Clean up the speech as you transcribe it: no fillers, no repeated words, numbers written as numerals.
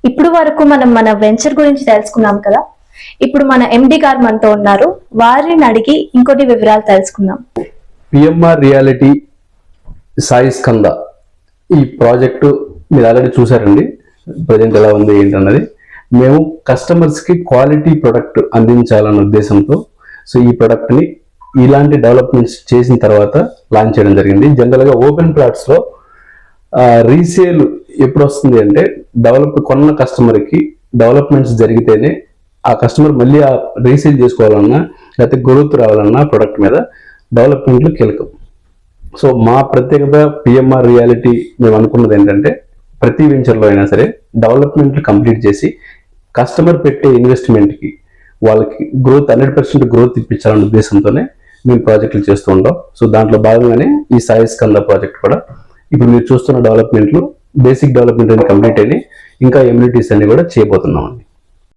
ఇప్పుడు వరకు మనం మన వెంచర్ గురించి తెలుసుకున్నాం కదా. ఇప్పుడు మన ఎండి గారు మనతో ఉన్నారు, వారిని అడిగి ఇంకొన్ని వివరాలు తెలుసుకుందాం. పిఎంఆర్ రియాలిటీ సాయి స్కంద ఈ ప్రాజెక్టు మీరు ఆల్రెడీ చూసారండి. ప్రజెంట్ ఎలా ఉంది ఏంటన్నది. మేము కస్టమర్స్కి క్వాలిటీ ప్రొడక్ట్ అందించాలన్న ఉద్దేశంతో ఈ ప్రొడక్ట్ని ఇలాంటి డెవలప్మెంట్స్ చేసిన తర్వాత లాంచ్ చేయడం జరిగింది. జనరల్గా ఓపెన్ ప్లాట్స్లో రీసేల్ ఎప్పుడు వస్తుంది అంటే కొన్న కస్టమర్కి డెవలప్మెంట్స్ జరిగితేనే ఆ కస్టమర్ మళ్ళీ ఆ రీసేల్ చేసుకోవాలన్నా లేకపోతే గ్రోత్ రావాలన్నా ప్రొడక్ట్ మీద డెవలప్మెంట్లు కీలకం. సో మా ప్రత్యేకత పిఎంఆర్ రియాలిటీ మేము అనుకున్నది ఏంటంటే ప్రతి వెంచర్లో అయినా సరే డెవలప్మెంట్లు కంప్లీట్ చేసి కస్టమర్ పెట్టే ఇన్వెస్ట్మెంట్కి వాళ్ళకి గ్రోత్ 100% గ్రోత్ ఇప్పించాలనే ఉద్దేశంతోనే మేము ప్రాజెక్టులు చేస్తూ ఉంటాం. సో దాంట్లో భాగంగానే ఈ సాయి స్కంద ప్రాజెక్ట్ కూడా ఇప్పుడు మీరు చూస్తున్న డెవలప్మెంట్లు బేసిక్ డెవలప్మెంట్ అని కంప్లీట్ అయినాయి. ఇంకా ఎమ్యూనిటీస్ అన్ని కూడా చేయబోతున్నామండి.